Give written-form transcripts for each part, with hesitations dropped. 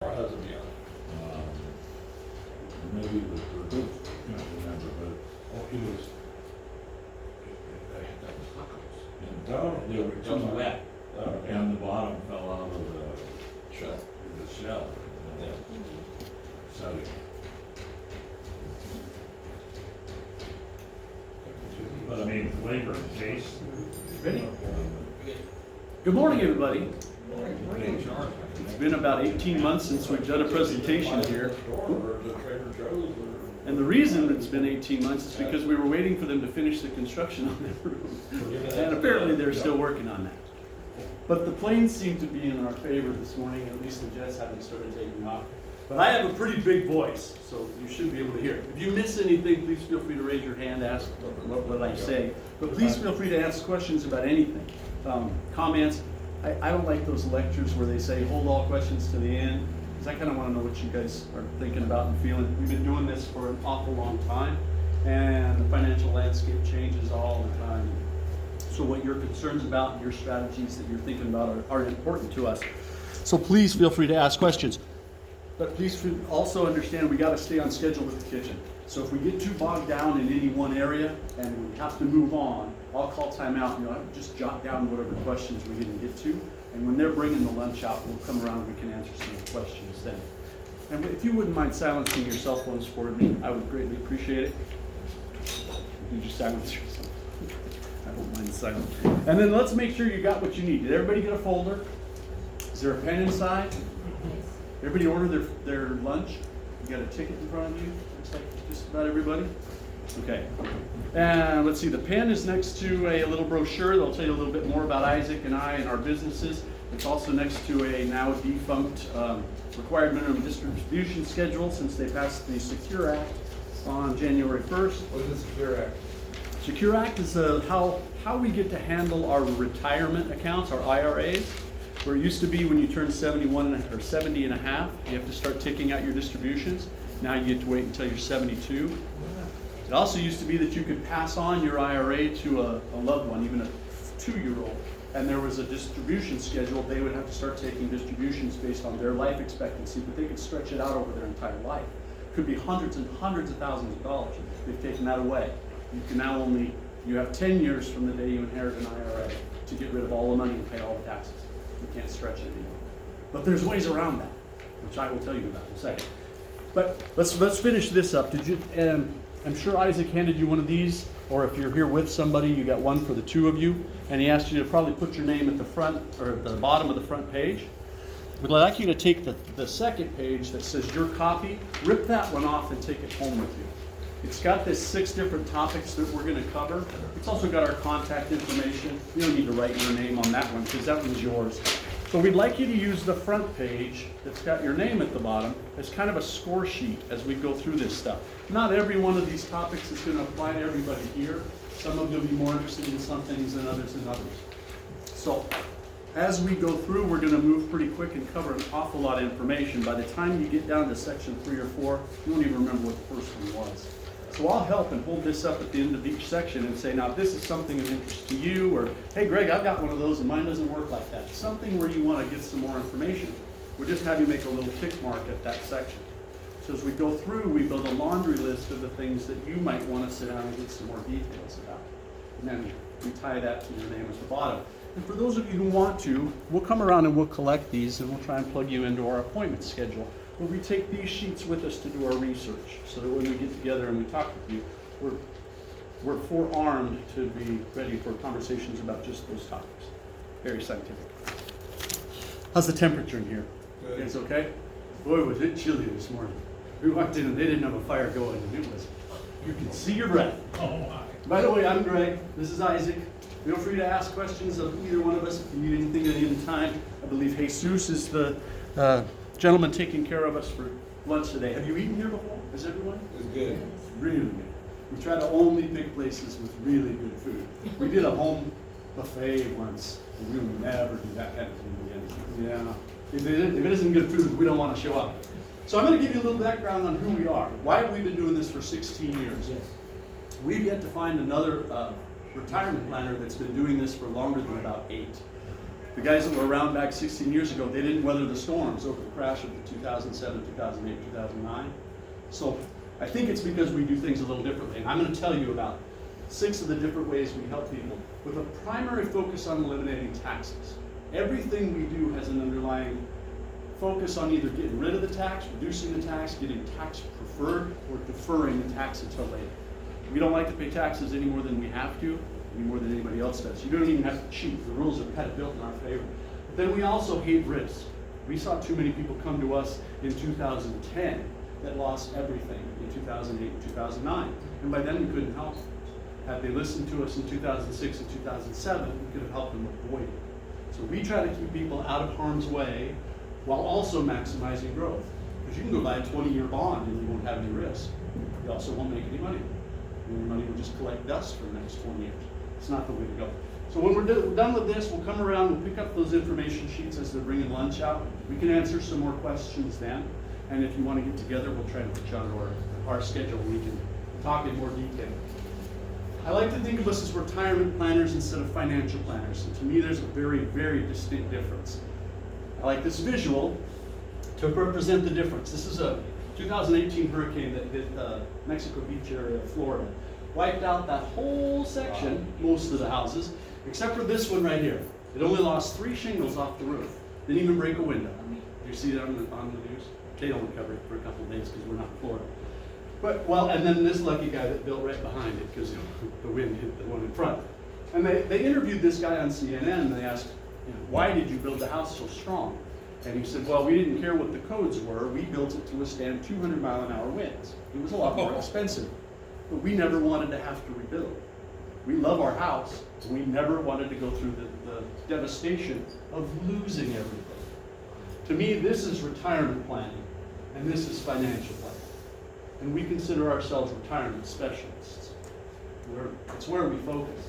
Or hasn't yet. Maybe the can't remember, but he was, That was tacos. and down, they were It was wet. and the bottom fell out of the Shell. shell. Yeah. So, but I mean, flavor and taste. Ready? Good morning, everybody. Hey, Charles. It's been about 18 months since we've done a presentation here. Or the Trader Joe's or. And the reason it's been 18 months is because we were waiting for them to finish the construction on their roof. And apparently they're still working on that. But the planes seem to be in our favor this morning, at least the jets haven't started taking off. But I have a pretty big voice, so you should be able to hear it. If you miss anything, please feel free to raise your hand, ask what I say. But please feel free to ask questions about anything, comments. I don't like those lectures where they say, hold all questions to the end, because I kind of want to know what you guys are thinking about and feeling. We've been doing this for an awful long time, and the financial landscape changes all the time. So what your concerns about and your strategies that you're thinking about are important to us. So please feel free to ask questions. But please also understand we got to stay on schedule with the kitchen. So if we get too bogged down in any one area and we have to move on, I'll call time out and you'll just jot down whatever questions we didn't get to. And when they're bringing the lunch out, we'll come around and we can answer some of the questions then. And if you wouldn't mind silencing your cell phones for me, I would greatly appreciate it. You just silence yourself. I don't mind silence. And then let's make sure you got what you need. Did everybody get a folder? Is there a pen inside? Everybody order their lunch? You got a ticket in front of you? Looks like just about everybody. Okay. And let's see, the pen is next to a little brochure that'll tell you a little bit more about Isaac and I and our businesses. It's also next to a now defunct required minimum distribution schedule since they passed the Secure Act on January 1st. What is the Secure Act? Secure Act is how we get to handle our retirement accounts, our IRAs. Where it used to be when you turn 71 or 70 and a half, you have to start ticking out your distributions. Now you get to wait until you're 72. It also used to be that you could pass on your IRA to a loved one, even a 2-year-old, and there was a distribution schedule. They would have to start taking distributions based on their life expectancy, but they could stretch it out over their entire life. Could be hundreds and hundreds of thousands of dollars. They've taken that away. You can now you have 10 years from the day you inherit an IRA to get rid of all the money and pay all the taxes. You can't stretch it anymore. But there's ways around that, which I will tell you about in a second. But let's finish this up. I'm sure Isaac handed you one of these, or if you're here with somebody, you got one for the two of you, and he asked you to probably put your name at the front or at the bottom of the front page. But I'd like you to take the second page that says your copy, rip that one off and take it home with you. It's got this 6 different topics that we're going to cover. It's also got our contact information. You don't need to write your name on that one because that one's yours. So we'd like you to use the front page that's got your name at the bottom as kind of a score sheet as we go through this stuff. Not every one of these topics is going to apply to everybody here. Some of you will be more interested in some things than others. So as we go through, we're going to move pretty quick and cover an awful lot of information. By the time you get down to section 3 or 4, you won't even remember what the first one was. So I'll help and hold this up at the end of each section and say, now if this is something of interest to you, or hey Greg, I've got one of those and mine doesn't work like that. Something where you want to get some more information. We'll just have you make a little tick mark at that section. So as we go through, we build a laundry list of the things that you might want to sit down and get some more details about. And then we tie that to your name at the bottom. And for those of you who want to, we'll come around and we'll collect these and we'll try and plug you into our appointment schedule. But we take these sheets with us to do our research so that when we get together and we talk with you, we're forearmed to be ready for conversations about just those topics. Very scientific. How's the temperature in here? Good. It's okay? Boy, was it chilly this morning. We walked in and they didn't have a fire going and it was, you could see your breath. Oh my. By the way, I'm Greg. This is Isaac. Feel free to ask questions of either one of us if you need anything at any time. I believe Jesus is the gentleman taking care of us for lunch today. Have you eaten here before? Has everyone? It's good. Really good. We try to only pick places with really good food. We did a home buffet once, and we will never do that kind of thing again. Yeah. If it isn't good food, we don't want to show up. So I'm going to give you a little background on who we are. Why have we been doing this for 16 years? We've yet to find another retirement planner that's been doing this for longer than about 8. The guys that were around back 16 years ago, they didn't weather the storms over the crash of the 2007, 2008, 2009. So I think it's because we do things a little differently. And I'm going to tell you about 6 of the different ways we help people with a primary focus on eliminating taxes. Everything we do has an underlying focus on either getting rid of the tax, reducing the tax, getting tax preferred, or deferring the tax until later. We don't like to pay taxes any more than we have to, any more than anybody else does. You don't even have to cheat. The rules are kind of built in our favor. But then we also hate risk. We saw too many people come to us in 2010 that lost everything in 2008 and 2009. And by then we couldn't help them. Had they listened to us in 2006 and 2007, we could have helped them avoid it. So we try to keep people out of harm's way while also maximizing growth. Because you can go buy a 20-year bond and you won't have any risk. You also won't make any money. And your money will just collect dust for the next 20 years. It's not the way to go. So when we're done with this, we'll come around, we'll pick up those information sheets as they're bringing lunch out. We can answer some more questions then. And if you want to get together, we'll try to put you on our schedule. We can talk in more detail. I like to think of us as retirement planners instead of financial planners. And to me, there's a very, very distinct difference. I like this visual to represent the difference. This is a 2018 hurricane that hit Mexico Beach area of Florida. Wiped out that whole section, most of the houses, except for this one right here. It only lost 3 shingles off the roof. Didn't even break a window. You see that on the news? They only cover it for a couple of days because we're not in Florida. But, well, and then this lucky guy that built right behind it because the wind hit the one in front. And they interviewed this guy on CNN and they asked, why did you build the house so strong? And he said, well, we didn't care what the codes were. We built it to withstand 200-mile-an-hour winds. It was a lot more expensive, but we never wanted to have to rebuild. We love our house, but we never wanted to go through the devastation of losing everything. To me, this is retirement planning, and this is financial planning. And we consider ourselves retirement specialists. It's where we focus.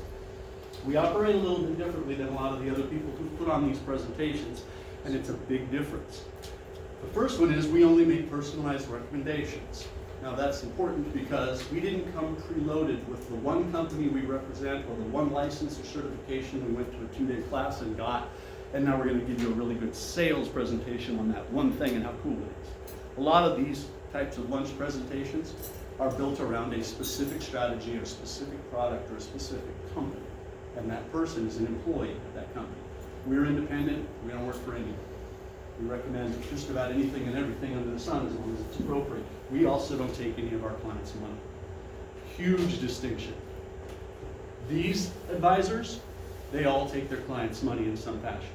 We operate a little bit differently than a lot of the other people who put on these presentations, and it's a big difference. The first one is we only make personalized recommendations. Now that's important because we didn't come preloaded with the one company we represent or the one license or certification we went to a 2-day class and got, and now we're going to give you a really good sales presentation on that one thing and how cool it is. A lot of these types of lunch presentations are built around a specific strategy or a specific product or a specific company, and that person is an employee at that company. We're independent, we don't work for anyone. We recommend just about anything and everything under the sun as long as it's appropriate. We also don't take any of our clients' money. Huge distinction. These advisors, they all take their clients' money in some fashion.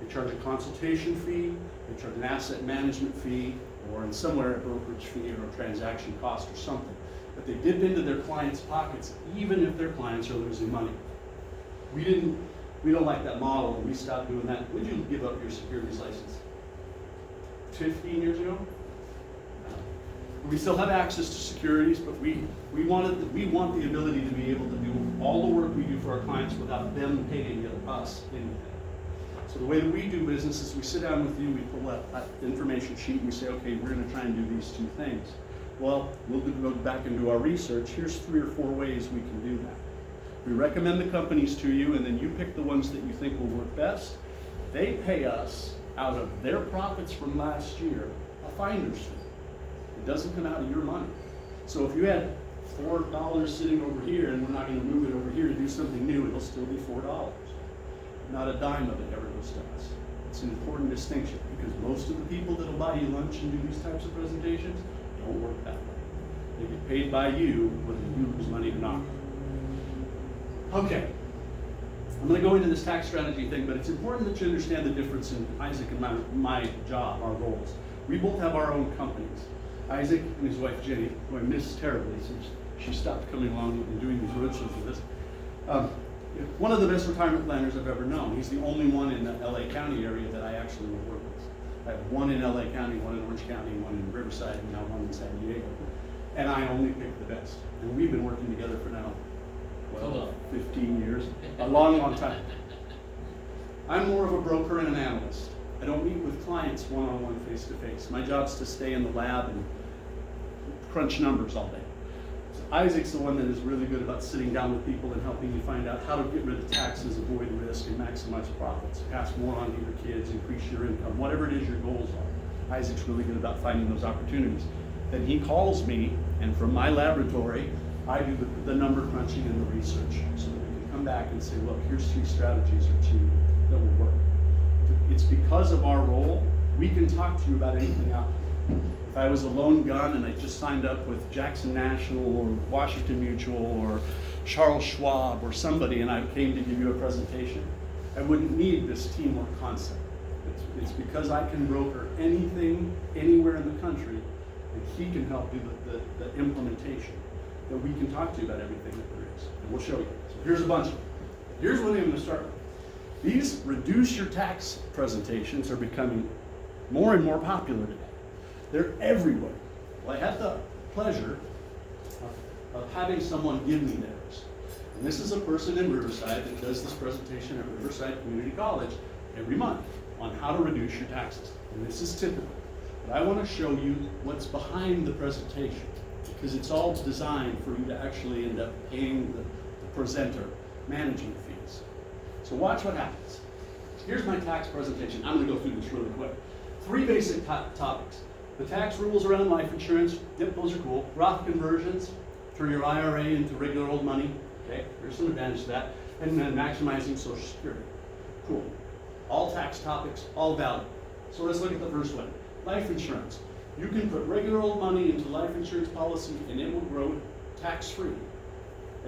They charge a consultation fee, they charge an asset management fee, or in somewhere a brokerage fee or a transaction cost or something. But they dip into their clients' pockets even if their clients are losing money. We don't like that model, and we stopped doing that. When did you give up your securities license? 15 years ago? We still have access to securities, but we want the ability to be able to do all the work we do for our clients without them paying us anything. So the way that we do business is we sit down with you, we pull up that information sheet, and we say, okay, we're going to try and do these 2 things. Well, we'll go back and do our research. Here's 3 or 4 ways we can do that. We recommend the companies to you, and then you pick the ones that you think will work best. They pay us out of their profits from last year a finder's fee. It doesn't come out of your money. So if you had $4 sitting over here and we're not going to move it over here to do something new, it'll still be $4. Not a dime of it ever goes to us. It's an important distinction because most of the people that'll buy you lunch and do these types of presentations don't work that way. They get paid by you whether you lose money or not. Okay, I'm going to go into this tax strategy thing, but it's important that you understand the difference in Isaac and my job, our roles. We both have our own companies. Isaac and his wife Jenny, who I miss terribly since she stopped coming along and doing these roadshows with us. One of the best retirement planners I've ever known. He's the only one in the LA County area that I actually work with. I have one in LA County, one in Orange County, one in Riverside, and now one in San Diego. And I only pick the best. And we've been working together for now 15 years, a long, long time. I'm more of a broker and an analyst. I don't meet with clients one-on-one, face-to-face. My job's to stay in the lab and crunch numbers all day. Isaac's the one that is really good about sitting down with people and helping you find out how to get rid of taxes, avoid risk, and maximize profits. Pass more on to your kids, increase your income, whatever it is your goals are. Isaac's really good about finding those opportunities. Then he calls me, and from my laboratory, I do the number crunching and the research so that we can come back and say, look, here's 3 strategies or 2 that will work. It's because of our role, we can talk to you about anything out there. If I was a lone gun and I just signed up with Jackson National or Washington Mutual or Charles Schwab or somebody and I came to give you a presentation, I wouldn't need this teamwork concept. It's because I can broker anything, anywhere in the country, and he can help do the implementation, that we can talk to you about everything that there is. And we'll show you. So here's a bunch of them. Here's what I'm going to start with. These reduce your tax presentations are becoming more and more popular today. They're everywhere. Well, I had the pleasure of having someone give me theirs. And this is a person in Riverside that does this presentation at Riverside Community College every month on how to reduce your taxes. And this is typical. But I want to show you what's behind the presentation, because it's all designed for you to actually end up paying the presenter managing fees. So watch what happens. Here's my tax presentation. I'm going to go through this really quick. 3 basic topics. The tax rules around life insurance, yep, those are cool. Roth conversions, turn your IRA into regular old money. Okay, there's some advantage to that. And then maximizing Social Security. Cool. All tax topics, all valid. So let's look at the first one. Life insurance. You can put regular old money into life insurance policy and it will grow tax-free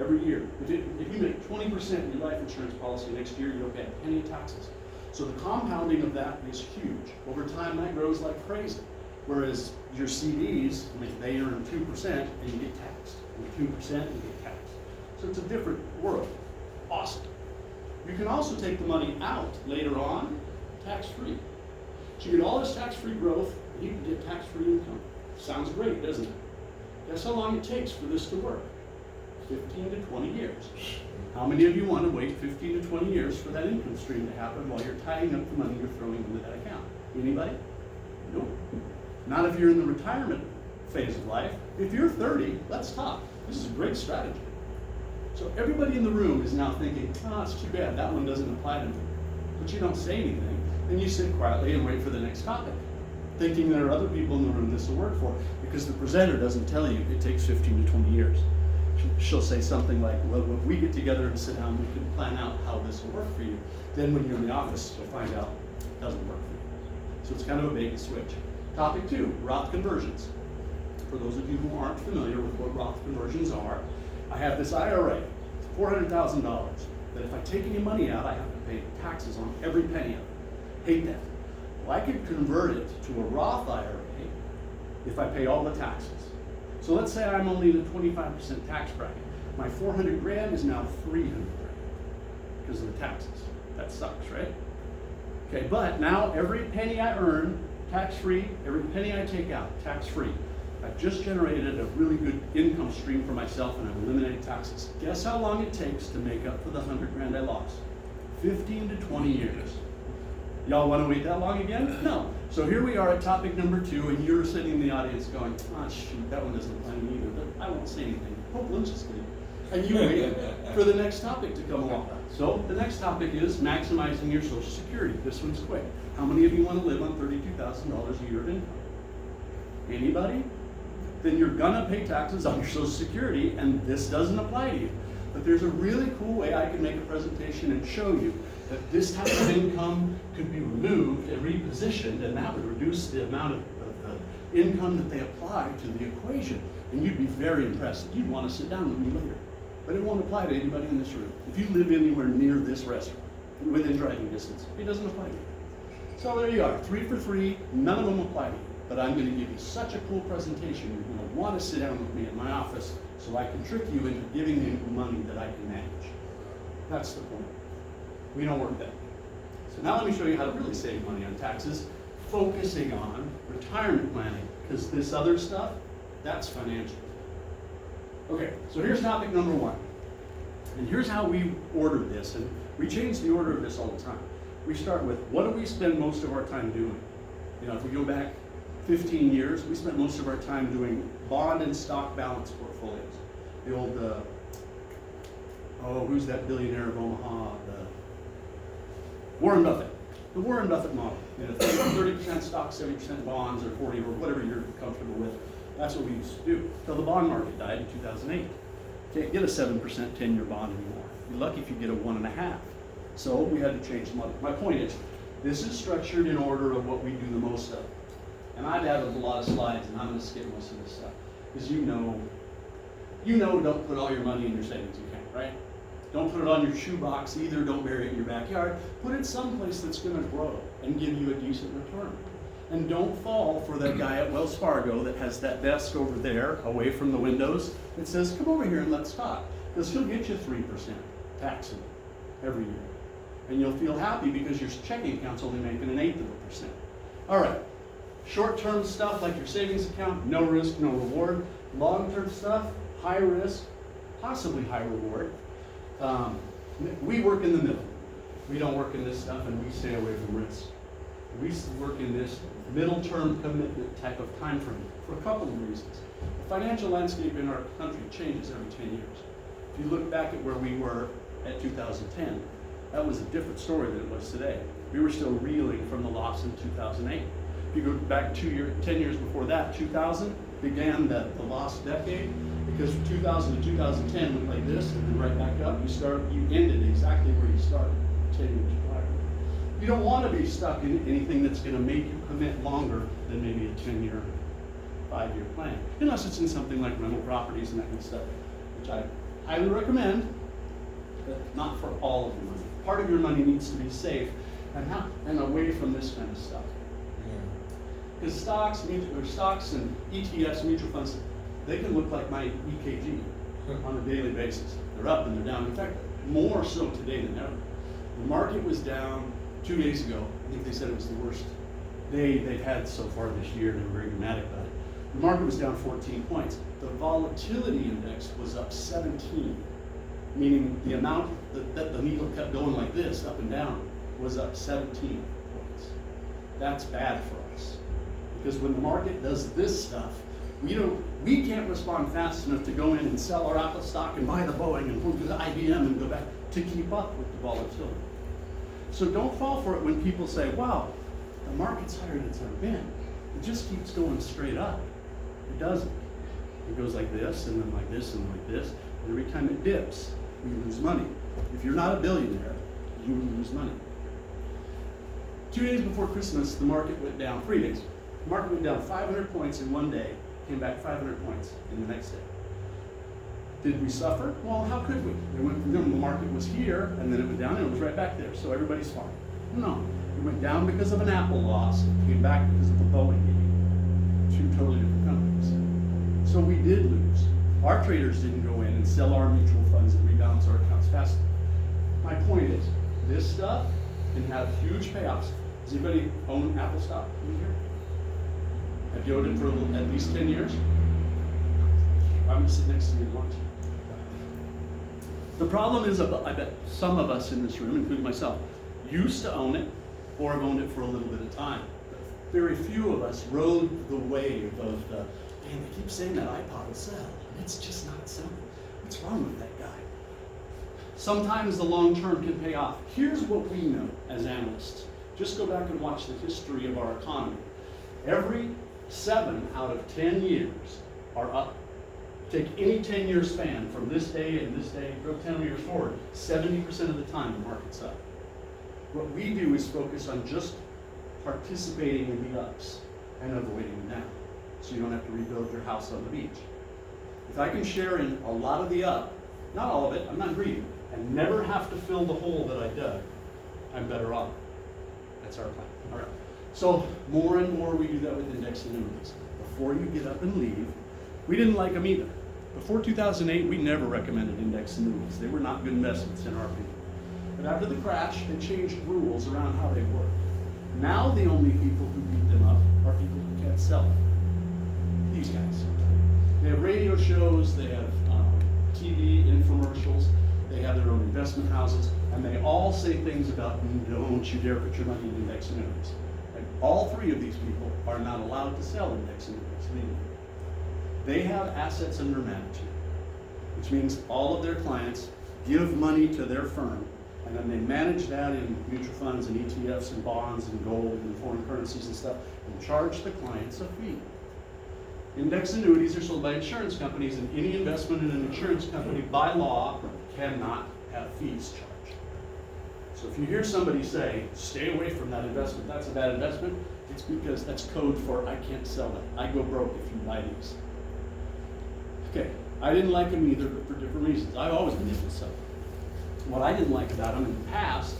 every year. If you make 20% in your life insurance policy next year, you'll pay a penny of taxes. So the compounding of that is huge. Over time, that grows like crazy. Whereas your CDs, they earn 2% and you get taxed. And 2% you get taxed. So it's a different world. Awesome. You can also take the money out later on, tax-free. So you get all this tax-free growth, and you can get tax-free income. Sounds great, doesn't it? Guess how long it takes for this to work? 15 to 20 years. How many of you want to wait 15 to 20 years for that income stream to happen while you're tying up the money you're throwing into that account? Anybody? Nope. Not if you're in the retirement phase of life. If you're 30, let's talk. This is a great strategy. So everybody in the room is now thinking, oh, it's too bad, that one doesn't apply to me. But you don't say anything, and you sit quietly and wait for the next topic, thinking there are other people in the room this will work for, because the presenter doesn't tell you it takes 15 to 20 years. She'll say something like, well, when we get together and sit down, we can plan out how this will work for you. Then when you're in the office, you'll find out it doesn't work for you. So it's kind of a bait and switch. Topic 2, Roth conversions. For those of you who aren't familiar with what Roth conversions are, I have this IRA, $400,000, that if I take any money out, I have to pay taxes on every penny of it. Hate that. Well, I could convert it to a Roth IRA if I pay all the taxes. So let's say I'm only in the 25% tax bracket. My 400 grand is now 300 grand because of the taxes. That sucks, right? Okay, but now every penny I earn, tax-free, every penny I take out, tax-free. I've just generated a really good income stream for myself and I've eliminated taxes. Guess how long it takes to make up for the 100 grand I lost? 15 to 20 years. Y'all want to wait that long again? No. So here we are at topic number 2, and you're sitting in the audience going, oh shoot, that one doesn't apply to me either, but I won't say anything. Hope Lynch is good. And you wait for the next topic to come along. So the next topic is maximizing your Social Security. This one's quick. How many of you want to live on $32,000 a year of income? Anybody? Then you're gonna pay taxes on your Social Security, and this doesn't apply to you. But there's a really cool way I can make a presentation and show you that this type of income could be removed and repositioned, and that would reduce the amount of the income that they apply to the equation. And you'd be very impressed. You'd want to sit down with me later. But it won't apply to anybody in this room. If you live anywhere near this restaurant, within driving distance, it doesn't apply to you. So there you are, 3 for 3, none of them apply to you. But I'm going to give you such a cool presentation, you're going to want to sit down with me at my office so I can trick you into giving you money that I can manage. That's the point. We don't work that way. So now let me show you how to really save money on taxes, focusing on retirement planning, because this other stuff, that's financial. Okay, so here's topic number 1. And here's how we order this, and we change the order of this all the time. We start with, what do we spend most of our time doing? You know, if we go back 15 years, we spent most of our time doing bond and stock balance portfolios. The old, who's that billionaire of Omaha? Warren Buffett. The Warren Buffett model. 30% stocks, 70% bonds, or 40, or whatever you're comfortable with. That's what we used to do. Till the bond market died in 2008. Can't get a 7% 10-year bond anymore. You're lucky if you get a 1.5. So we had to change the model. My point is, this is structured in order of what we do the most of. And I've added a lot of slides, and I'm going to skip most of this stuff. Because you know don't put all your money in your savings account, right? Don't put it on your shoebox either. Don't bury it in your backyard. Put it someplace that's going to grow and give you a decent return. And don't fall for that guy at Wells Fargo that has that desk over there away from the windows that says, come over here and let's talk. Because he'll get you 3% taxable every year. And you'll feel happy because your checking account's only making 1/8%. All right. Short-term stuff like your savings account, no risk, no reward. Long-term stuff, high risk, possibly high reward. We work in the middle. We don't work in this stuff and we stay away from risk. We work in this middle-term commitment type of time frame for a couple of reasons. The financial landscape in our country changes every 10 years. If you look back at where we were at 2010, that was a different story than it was today. We were still reeling from the loss in 2008. If you go back 10 years before that, 2000 began the lost decade, because from 2000 to 2010 went like this and then right back up. You ended exactly where you started 10 years prior. You don't want to be stuck in anything that's going to make you commit longer than maybe a 10-year, 5-year plan, unless it's in something like rental properties and that kind of stuff, which I highly recommend, but not for all of your money. Part of your money needs to be safe and away from this kind of stuff. Because stocks and ETFs, mutual funds, they can look like my EKG on a daily basis. They're up and they're down. In fact, more so today than ever. The market was down 2 days ago. I think they said it was the worst day they've had so far this year. They were very dramatic about it. The market was down 14 points. The volatility index was up 17, meaning the amount that the needle kept going like this, up and down, was up 17 points. That's bad for us. Because when the market does this stuff, we can't respond fast enough to go in and sell our Apple stock and buy the Boeing and move to the IBM and go back to keep up with the volatility. So don't fall for it when people say, wow, the market's higher than it's ever been. It just keeps going straight up. It doesn't. It goes like this, and then like this, and like this. And every time it dips, we lose money. If you're not a billionaire, you lose money. 2 days before Christmas, the market went down, 3 days. The market went down 500 points in one day, came back 500 points in the next day. Did we suffer? Well, how could we? The market was here, and then it went down, and it was right back there, so everybody's fine. No, it went down because of an Apple loss, it came back because of a Boeing gain. Two totally different companies. So we did lose. Our traders didn't go in and sell our mutual funds and rebalance our accounts fast. My point is, this stuff can have huge payoffs. Does anybody own Apple stock in here? Have you owned it for at least 10 years? I'm going to sit next to you at lunch. The problem is, I bet some of us in this room, including myself, used to own it or have owned it for a little bit of time. Very few of us rode the wave of the, man, they keep saying that iPod will sell. It's just not selling. What's wrong with that guy? Sometimes the long term can pay off. Here's what we know as analysts. Just go back and watch the history of our economy. Every 7 out of 10 years are up. Take any 10-year span from this day and this day, go 10 years forward, 70% of the time the market's up. What we do is focus on just participating in the ups and avoiding the down, so you don't have to rebuild your house on the beach. If I can share in a lot of the up, not all of it, I'm not greedy, and never have to fill the hole that I dug, I'm better off. That's our plan. All right. So more and more we do that with index annuities. Before you get up and leave, we didn't like them either. Before 2008, we never recommended index annuities. They were not good investments in our opinion. But after the crash, they changed rules around how they work. Now the only people who beat them up are people who can't sell it. These guys. They have radio shows, they have TV infomercials, they have their own investment houses, and they all say things about, don't you dare put your money in index annuities. And all 3 of these people are not allowed to sell index annuities legally. They have assets under management. which means all of their clients give money to their firm, and then they manage that in mutual funds and ETFs and bonds and gold and foreign currencies and stuff, and charge the clients a fee. Index annuities are sold by insurance companies, and any investment in an insurance company by law cannot have fees charged. So if you hear somebody say, stay away from that investment, that's a bad investment, it's because that's code for I can't sell it. I go broke if you buy these. Okay, I didn't like them either, but for different reasons. I've always been able to sell them. What I didn't like about them in the past,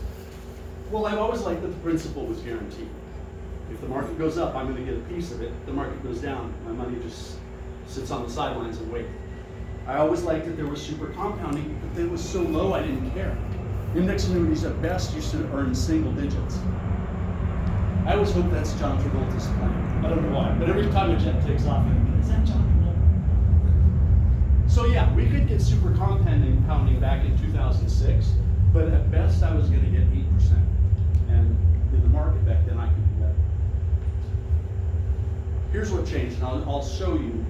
well, I've always liked that the principal was guaranteed. If the market goes up, I'm going to get a piece of it. If the market goes down, my money just sits on the sidelines and wait. I always liked that there was super compounding, but it was so low I didn't care. Index annuities at best used to earn single digits. I always hope that's John Travolta's plan. I don't know why, but every time a jet takes off, I'm like, is that John Travolta? So yeah, we could get super compounding back in 2006, but at best I was going to get 8%. And in the market back then, I could do better. Here's what changed, and I'll show you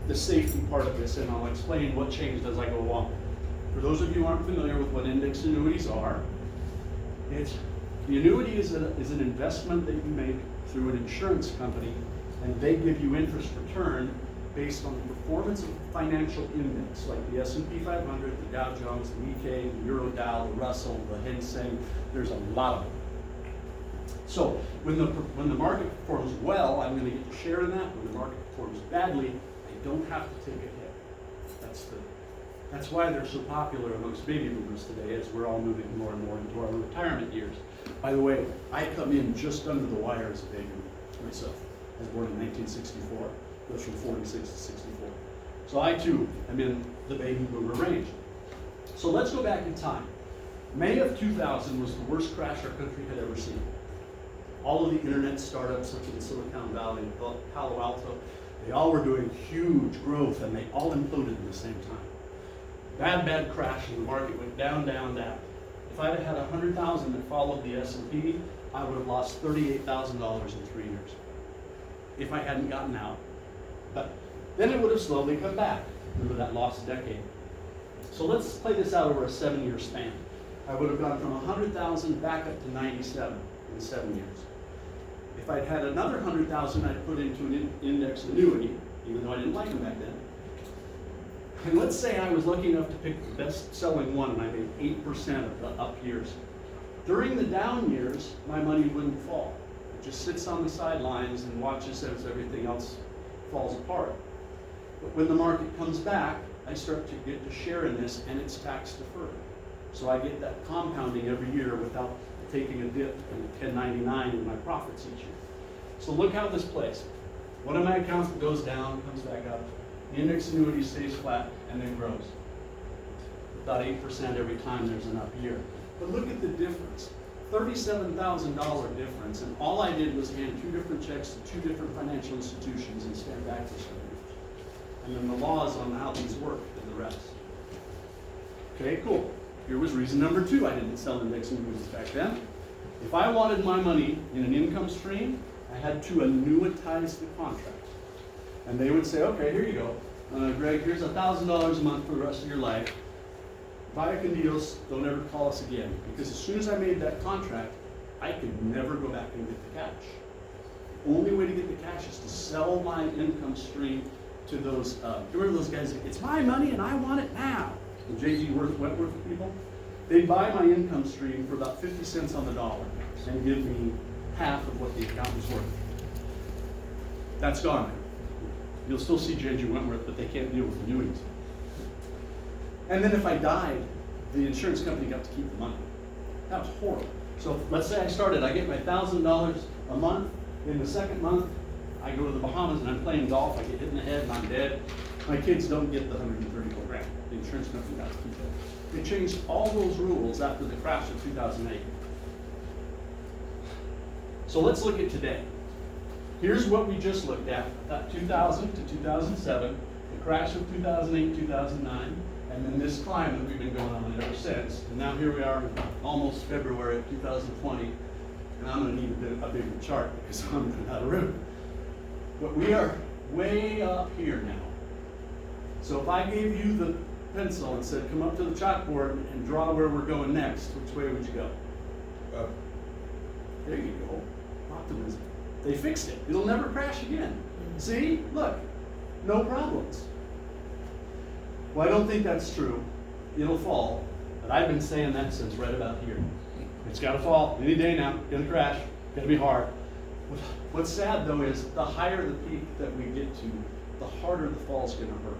the safety part of this, and I'll explain what changed as I go along. For those of you who aren't familiar with what index annuities are, the annuity is an investment that you make through an insurance company, and they give you interest return based on the performance of a financial index, like the S&P 500, the Dow Jones, the Nikkei, the Eurodow, the Russell, the Hang Seng. There's a lot of them. So when the market performs well, I'm going to get a share in that. When the market performs badly, I don't have to take a hit. That's why they're so popular amongst baby boomers today, as we're all moving more and more into our retirement years. By the way, I come in just under the wire as a baby boomer myself. I was born in 1964, goes from 46 to 64. So I too am in the baby boomer range. So let's go back in time. May of 2000 was the worst crash our country had ever seen. All of the internet startups, such as Silicon Valley and Palo Alto, they all were doing huge growth, and they all imploded at the same time. Bad crash, and the market went down, down, down. If I'd have had 100,000 that followed the S&P, I would have lost $38,000 in 3 years if I hadn't gotten out. But then it would have slowly come back. Remember that lost decade. So let's play this out over a 7-year span. I would have gone from 100,000 back up to 97 in 7 years. If I'd had another 100,000, I'd put into an index annuity, even though I didn't like them back then. And let's say I was lucky enough to pick the best-selling one, and I made 8% of the up years. During the down years, my money wouldn't fall. It just sits on the sidelines and watches as everything else falls apart. But when the market comes back, I start to get to share in this, and it's tax deferred. So I get that compounding every year without taking a dip in 1099 in my profits each year. So look how this plays. One of my accounts goes down, comes back up. The index annuity stays flat and then grows. About 8% every time there's an up year. But look at the difference. $37,000 difference, and all I did was hand 2 different checks to 2 different financial institutions and stand back for 7 years. And then the laws on how these work and the rest. Okay, cool. Here was reason number 2 I didn't sell index annuities back then. If I wanted my money in an income stream, I had to annuitize the contract. And they would say, okay, here you go. Greg, here's $1,000 a month for the rest of your life. Buy con Dios, don't ever call us again. Because as soon as I made that contract, I could never go back and get the cash. The only way to get the cash is to sell my income stream to those, remember those guys, it's my money and I want it now. The J.G. Wentworth people, they'd buy my income stream for about 50 cents on the dollar and give me half of what the account was worth. That's gone. You'll still see J.G. Wentworth, but they can't deal with annuities. And then if I died, the insurance company got to keep the money. That was horrible. So let's say I get my $1,000 a month. In the second month, I go to the Bahamas and I'm playing golf. I get hit in the head and I'm dead. My kids don't get the $134 grand. The insurance company got to keep it. They changed all those rules after the crash of 2008. So let's look at today. Here's what we just looked at, 2000 to 2007, the crash of 2008, 2009, and then this climb that we've been going on ever since. And now here we are, almost February of 2020, and I'm going to need a bigger chart because I'm running out of room. But we are way up here now. So if I gave you the pencil and said, come up to the chalkboard and draw where we're going next, which way would you go? There you go. Optimism. They fixed it. It'll never crash again. See? Look. No problems. Well, I don't think that's true. It'll fall. But I've been saying that since right about here. It's got to fall any day now. It's going to crash. It's going to be hard. What's sad, though, is the higher the peak that we get to, the harder the fall's going to hurt.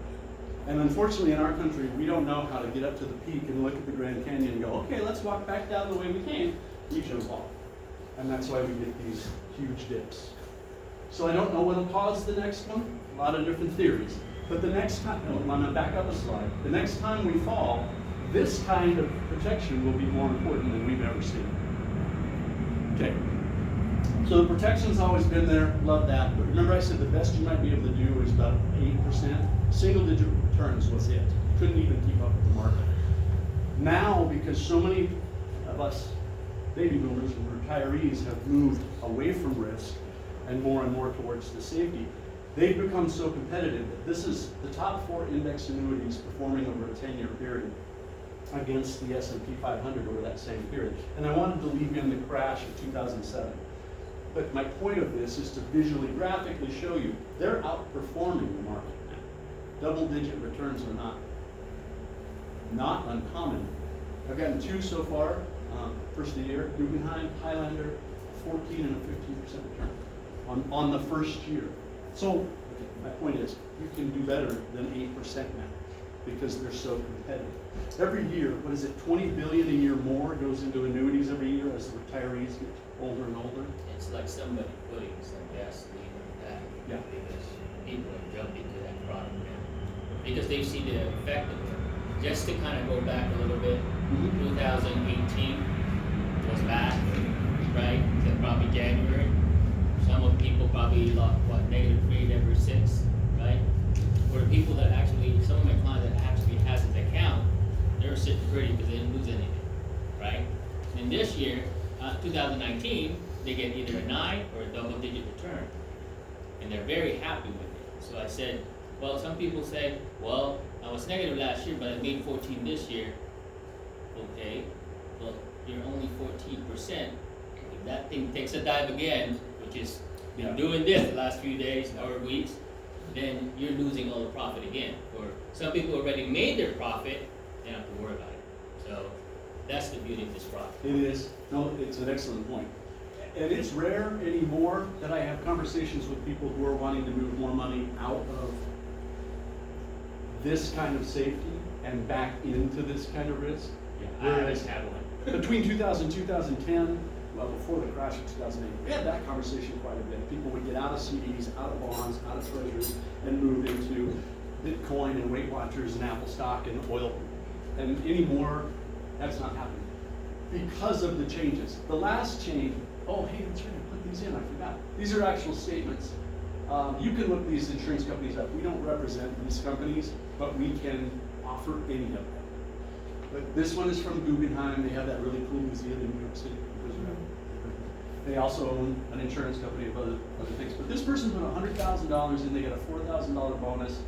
And unfortunately, in our country, we don't know how to get up to the peak and look at the Grand Canyon and go, okay, let's walk back down the way we came. We jump off. And that's why we get these huge dips. So I don't know what'll cause the next one. A lot of different theories. But the next time, I'm going to back up a slide. The next time we fall, this kind of protection will be more important than we've ever seen. Okay. So the protection's always been there. Love that. But remember I said the best you might be able to do is about 8%. Single-digit returns was it. Couldn't even keep up with the market. Now, because so many of us baby boomers and retirees have moved away from risk and more towards the safety, they've become so competitive that this is the top 4 index annuities performing over a 10-year period against the S&P 500 over that same period. And I wanted to leave in the crash of 2007. But my point of this is to visually, graphically show you they're outperforming the market now. Double-digit returns are not uncommon. I've gotten 2 so far. First of the year, Guggenheim, Highlander, 14 and a 15% return on the first year. So my point is, you can do better than 8% now because they're so competitive. Every year, what is it, 20 billion a year more goes into annuities every year as the retirees get older and older? It's like somebody putting some gasoline on that. Yeah. Because people are jumping to that product now. Because they see the effect of it. Just to kind of go back a little bit, 2018 was bad, right? So probably January. Some of people probably lost, -3, -6, right? For the people that actually, some of my clients that actually has an account, they're sitting pretty because they didn't lose anything, right? And this year, 2019, they get either a 9 or a double-digit return, and they're very happy with it. So I said, well, some people say, well, I was negative last year, but I made 14 this year. Okay, well, you're only 14%. If that thing takes a dive again, which is been doing this the last few days or weeks, then you're losing all the profit again. For some people who already made their profit, they don't have to worry about it. So that's the beauty of this product. It is. No, it's an excellent point. And it's rare anymore that I have conversations with people who are wanting to move more money out of this kind of safety and back into this kind of risk. Yeah, I always have one. Between 2000 and 2010, well, before the crash of 2008, we had that conversation quite a bit. People would get out of CDs, out of bonds, out of treasuries, and move into Bitcoin and Weight Watchers and Apple stock and oil. And anymore, that's not happening because of the changes. The last change, oh, hey, that's right, I put these in, I forgot. These are actual statements. You can look these insurance companies up. We don't represent these companies, but we can offer any of them. But this one is from Guggenheim. They have that really cool museum in New York City. They also own an insurance company of other things. But this person put $100,000 in. They got a $4,000 bonus.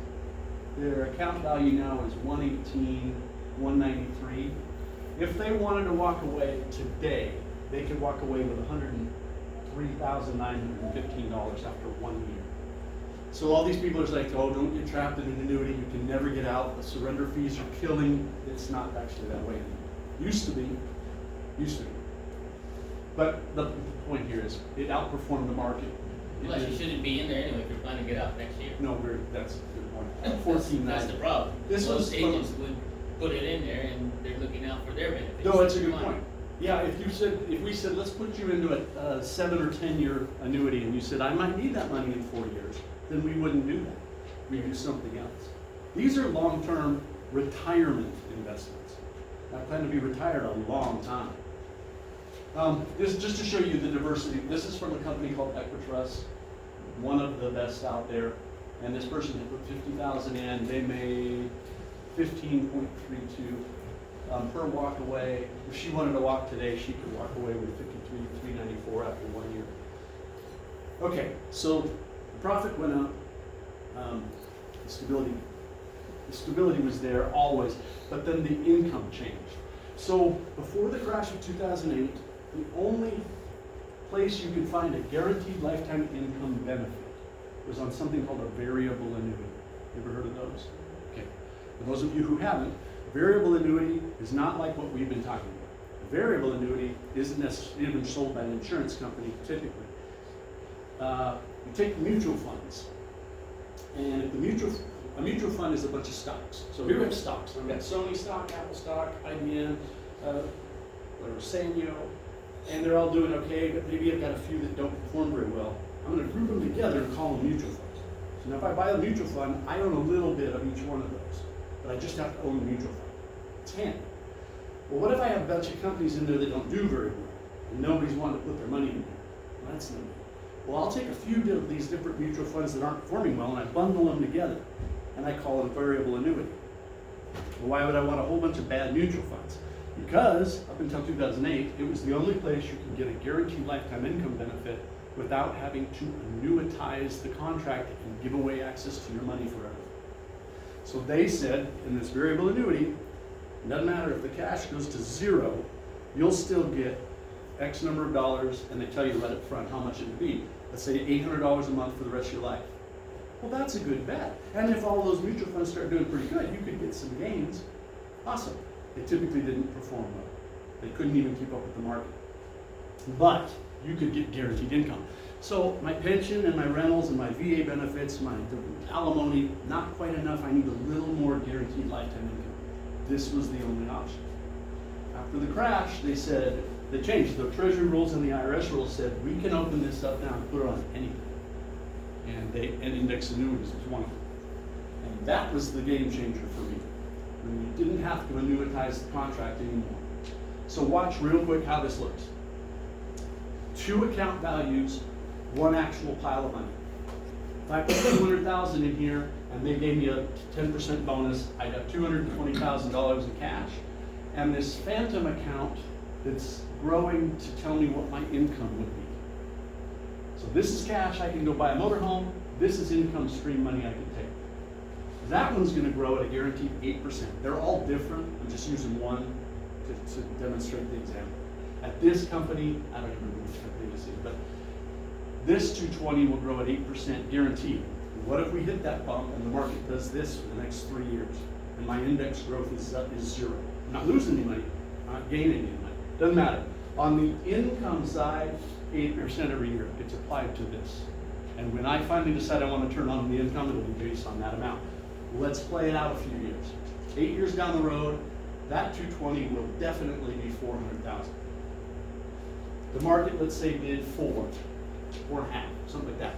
Their account value now is $118,193. If they wanted to walk away today, they could walk away with $103,915 after 1 year. So all these people are like, oh, don't get trapped in an annuity. You can never get out. The surrender fees are killing. It's not actually that way anymore. Used to be. But the point here is it outperformed the market. Plus, you shouldn't be in there anyway if you're planning to get out next year. No, that's a good point. 14.9. That's the problem. This was Most agents would put it in there and they're looking out for their benefits. No, it's a good Come on. point. Yeah, if we said, let's put you into a 7 or 10 year annuity, and you said, I might need that money in 4 years, then we wouldn't do that. We'd do something else. These are long-term retirement investments. I plan to be retired a long time. This just to show you the diversity. This is from a company called Equitrust, one of the best out there. And this person had put 50,000 in. They made 15.32 per walk away. If she wanted to walk today, she could walk away with 53,394 after 1 year. Okay, so the profit went up. The stability The stability was there always, but then the income changed. So before the crash of 2008, the only place you could find a guaranteed lifetime income benefit was on something called a variable annuity. You ever heard of those? Okay. For those of you who haven't, variable annuity is not like what we've been talking about. A variable annuity isn't necessarily even sold by an insurance company typically. You take mutual funds, and if a mutual fund is a bunch of stocks. So here we have stocks. I've got Sony stock, Apple stock, IBM, whatever, Sanyo, and they're all doing okay, but maybe I've got a few that don't perform very well. I'm going to group them together and call them mutual funds. So now if I buy a mutual fund, I own a little bit of each one of those, but I just have to own the mutual fund. 10. Well, what if I have a bunch of companies in there that don't do very well, and nobody's wanting to put their money in there? Well, that's no good. Well, I'll take a few of these different mutual funds that aren't performing well, and I bundle them together, and I call it a variable annuity. Well, why would I want a whole bunch of bad mutual funds? Because up until 2008, it was the only place you could get a guaranteed lifetime income benefit without having to annuitize the contract and give away access to your money forever. So they said in this variable annuity, it doesn't matter if the cash goes to zero, you'll still get X number of dollars, and they tell you right up front how much it would be. Let's say $800 a month for the rest of your life. Well, that's a good bet. And if all those mutual funds start doing pretty good, you could get some gains. Awesome. They typically didn't perform well. They couldn't even keep up with the market. But you could get guaranteed income. So my pension and my rentals and my VA benefits, my alimony, not quite enough. I need a little more guaranteed lifetime income. This was the only option. After the crash, they said, they changed. The Treasury rules and the IRS rules said, we can open this up now and put it on anything. And index annuities was one of them. And that was the game changer for me. When you didn't have to annuitize the contract anymore. So watch real quick how this looks. 2 account values, 1 actual pile of money. If I put $200,000 in here and they gave me a 10% bonus, I'd have $220,000 in cash. And this phantom account that's growing to tell me what my income would be. So this is cash, I can go buy a motorhome. This is income stream money I can take. That one's going to grow at a guaranteed 8%. They're all different. I'm just using one to demonstrate the example. At this company, I don't even remember which company this is, but this 220 will grow at 8% guaranteed. What if we hit that bump and the market does this for the next 3 years, and my index growth is 0? I'm not losing any money, I'm not gaining any money. Doesn't matter. On the income side, 8% every year gets applied to this. And when I finally decide I want to turn on the income, it'll be based on that amount. Let's play it out a few years. 8 years down the road, that 220 will definitely be 400,000. The market, let's say, did 4.5, something like that.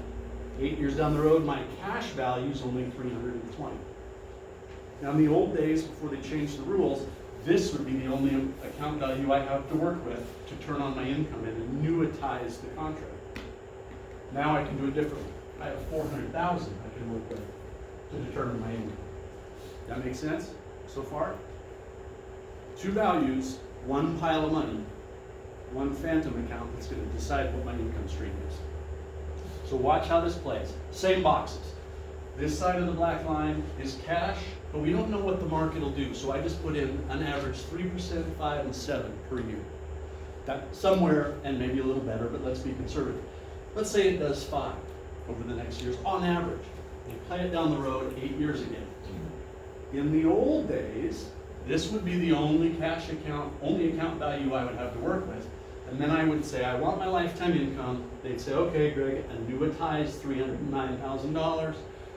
8 years down the road, my cash value is only 320. Now, in the old days, before they changed the rules, this would be the only account value I have to work with to turn on my income and annuitize the contract. Now I can do it differently. I have 400,000 I can work with to determine my income. That makes sense so far? 2 values, 1 pile of money, 1 phantom account that's going to decide what my income stream is. So watch how this plays. Same boxes. This side of the black line is cash, but we don't know what the market will do. So I just put in an average 3%, 5, and 7 per year. That somewhere, and maybe a little better, but let's be conservative. Let's say it does 5 over the next years on average. You play it down the road 8 years again. In the old days, this would be the only cash account, only account value I would have to work with. And then I would say, I want my lifetime income. They'd say, okay, Greg, annuitize $309,000.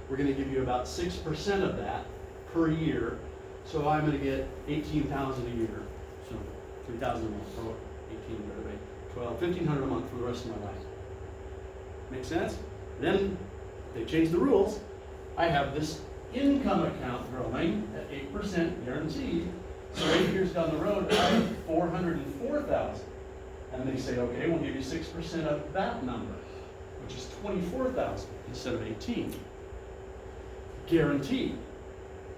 We're going to give you about 6% of that per year. So I'm going to get $18,000 a year. So $3,000 a month, or 18, by the way, 12, $1,500 a month for the rest of my life. Make sense? Then they changed the rules. I have this income account growing at 8% guaranteed. So 8 years down the road, I have $404,000. And they say, okay, we'll give you 6% of that number, which is $24,000 instead of 18. Guaranteed.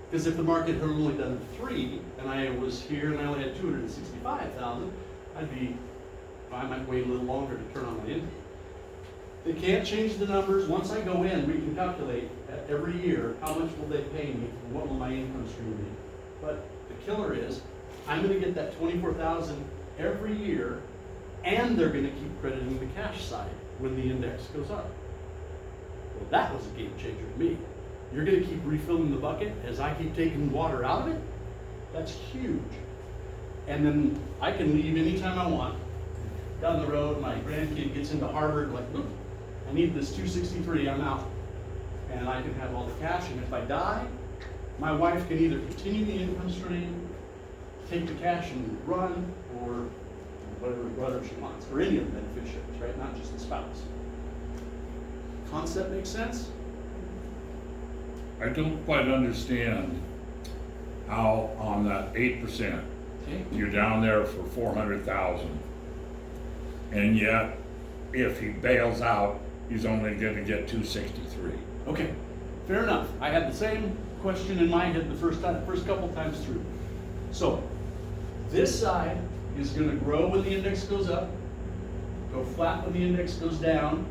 Because if the market had only done 3, and I was here and I only had $265,000, I might wait a little longer to turn on my income. They can't change the numbers. Once I go in, we can calculate every year, how much will they pay me, and what will my income stream be? But the killer is, I'm gonna get that 24,000 every year, and they're gonna keep crediting the cash side when the index goes up. Well, that was a game changer to me. You're gonna keep refilling the bucket as I keep taking water out of it? That's huge. And then I can leave anytime I want. Down the road, my grandkid gets into Harvard, like, look, I need this 263, I'm out. And I can have all the cash, and if I die, my wife can either continue the income stream, take the cash and run, or whatever she wants, or any of the beneficiaries, right? Not just the spouse. Concept makes sense? I don't quite understand how on that 8%, Okay. you're down there for 400,000. And yet, if he bails out, he's only gonna get 263. Okay, fair enough. I had the same question in my head the first couple times through. So, this side is gonna grow when the index goes up, go flat when the index goes down,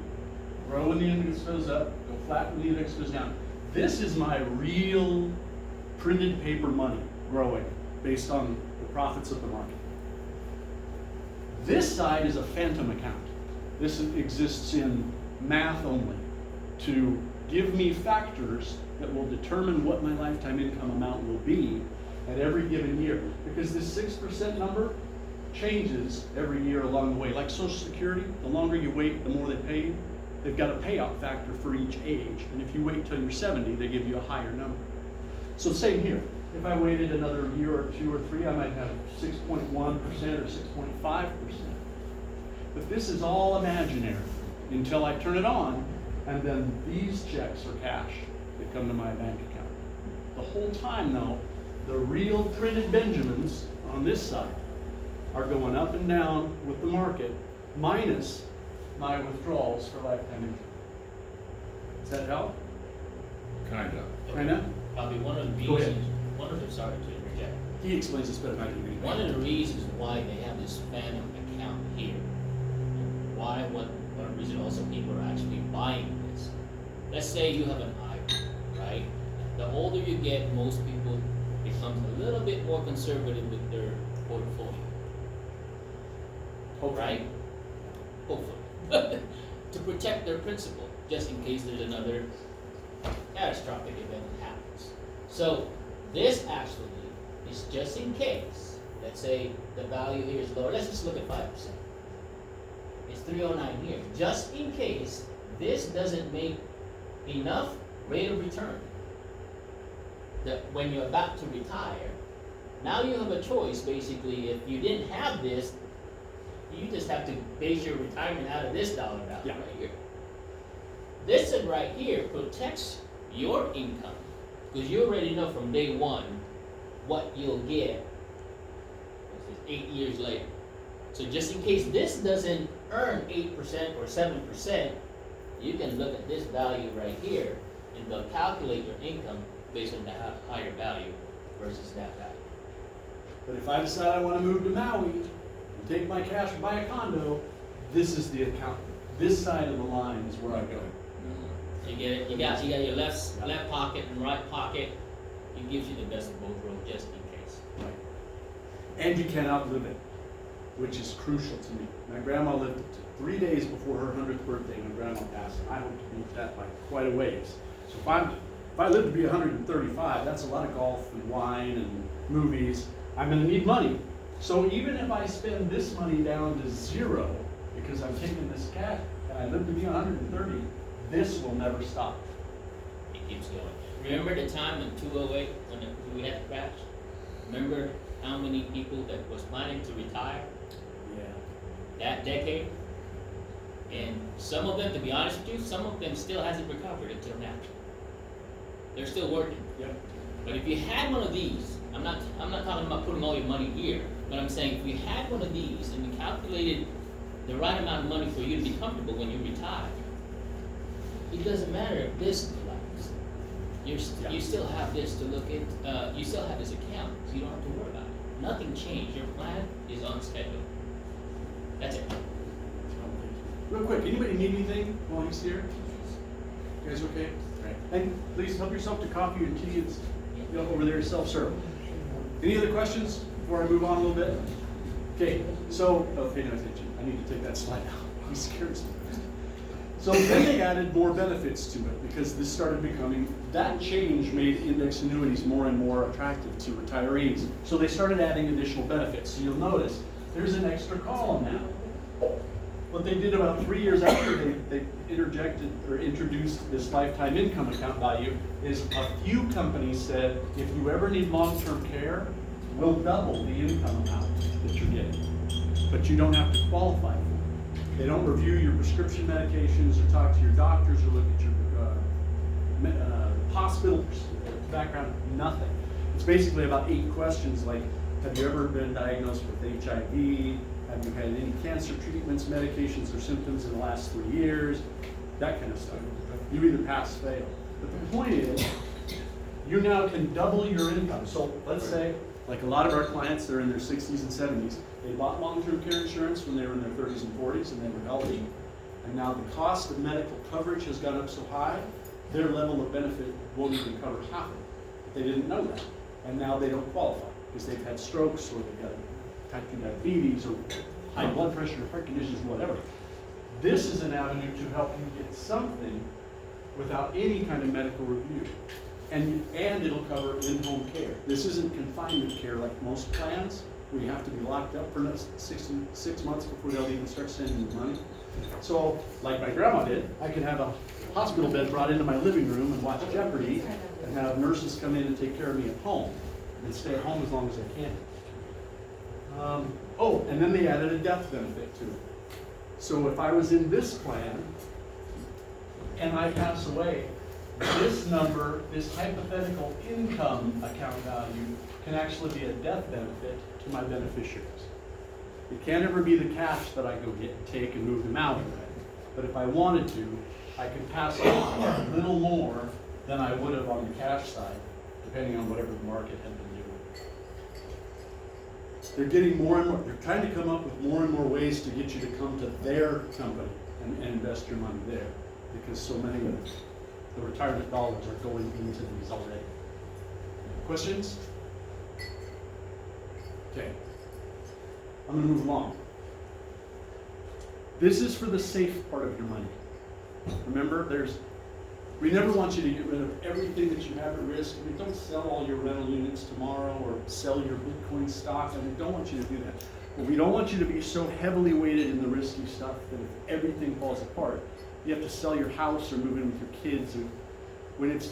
grow when the index goes up, go flat when the index goes down. This is my real printed paper money growing based on the profits of the market. This side is a phantom account. This exists in math only to give me factors that will determine what my lifetime income amount will be at every given year. Because this 6% number changes every year along the way. Like Social Security, the longer you wait, the more they pay you. They've got a payout factor for each age. And if you wait till you're 70, they give you a higher number. So same here. If I waited another year or two or three, I might have 6.1% or 6.5%. But this is all imaginary until I turn it on, and then these checks are cash that come to my bank account. The whole time, though, the real printed Benjamins on this side are going up and down with the market, minus my withdrawals for lifetime income. Does that help? Kinda. Kinda? Probably one of the Go ahead. reasons, sorry to interject. He explains this better than I do. One of the reasons why they have this phantom account here, and one reason also people are actually buying this. Let's say you have an IRA, right? The older you get, most people become a little bit more conservative with their portfolio, right? Hopefully. To protect their principal, just in case there's another catastrophic event that happens. So this actually is just in case, let's say the value here is lower, let's just look at 5%. It's 309 here, just in case this doesn't make enough rate of return that when you're about to retire, now you have a choice basically. If you didn't have this, you just have to base your retirement out of this dollar value right here. This right here protects your income because you already know from day one what you'll get 8 years later. So just in case this doesn't earn 8% or 7%, you can look at this value right here and they'll calculate your income based on the higher value versus that value. But if I decide I want to move to Maui and take my cash and buy a condo, this is the account. This side of the line is where I go. You get it? You got your left pocket and right pocket. It gives you the best of both worlds just in case. Right. And you can't outlive it, which is crucial to me. My grandma lived 3 days before her 100th birthday. My grandma passed, and I hope to beat that by quite a ways. So if I live to be 135, that's a lot of golf and wine and movies. I'm going to need money. So even if I spend this money down to zero, because I'm taking this cash, and I live to be 130, this will never stop. It keeps going. Remember the time in 2008 when we had the crash? Remember how many people that was planning to retire Yeah. that decade? And some of them, to be honest with you, some of them still hasn't recovered until now. They're still working. Yep. But if you had one of these, I'm not talking about putting all your money here, but I'm saying if you had one of these and you calculated the right amount of money for you to be comfortable when you retire, it doesn't matter if this collapses. You still have this to look at. You still have this account, so you don't have to worry about it. Nothing changed. Your plan is on schedule. That's it. Real quick, anybody need anything while he's here? You guys okay? Right. And please help yourself to coffee and tea. It's over there, self-serve. Any other questions before I move on a little bit? Okay, so, oh, pay no attention. I need to take that slide out. He scares me. So then they added more benefits to it because this started becoming, that change made index annuities more and more attractive to retirees. So they started adding additional benefits. So you'll notice there's an extra column now. What they did about 3 years after they interjected or introduced this lifetime income account value is a few companies said, if you ever need long-term care, we'll double the income amount that you're getting. But you don't have to qualify for it. They don't review your prescription medications or talk to your doctors or look at your hospital background, nothing. It's basically about 8 questions like, have you ever been diagnosed with HIV? Have you had any cancer treatments, medications, or symptoms in the last 3 years? That kind of stuff. You either pass, fail. But the point is, you now can double your income. So let's say, like a lot of our clients, they're in their 60s and 70s. They bought long-term care insurance when they were in their 30s and 40s and they were healthy. And now the cost of medical coverage has gone up so high, their level of benefit won't even cover half of it. But they didn't know that. And now they don't qualify because they've had strokes or they've got type 2 diabetes or high blood pressure, heart conditions, whatever. This is an avenue to help you get something without any kind of medical review. And it'll cover in-home care. This isn't confinement care like most plans, where you have to be locked up for 6 months before they'll even start sending you money. So, like my grandma did, I could have a hospital bed brought into my living room and watch Jeopardy and have nurses come in and take care of me at home and stay at home as long as I can. And then they added a death benefit to it. So if I was in this plan and I pass away, this number, this hypothetical income account value, can actually be a death benefit to my beneficiaries. It can't ever be the cash that I go get and take and move them out of it. But if I wanted to, I could pass on a little more than I would have on the cash side, depending on whatever the market had been doing. They're getting more and more, they're trying to come up with more and more ways to get you to come to their company and invest your money there, because so many of the retirement dollars are going into these already. Questions? Okay. I'm going to move along. This is for the safe part of your money. Remember, we never want you to get rid of everything that you have at risk. I mean, don't sell all your rental units tomorrow or sell your Bitcoin stock. I mean, don't want you to do that. But we don't want you to be so heavily weighted in the risky stuff that if everything falls apart, you have to sell your house or move in with your kids. And when it's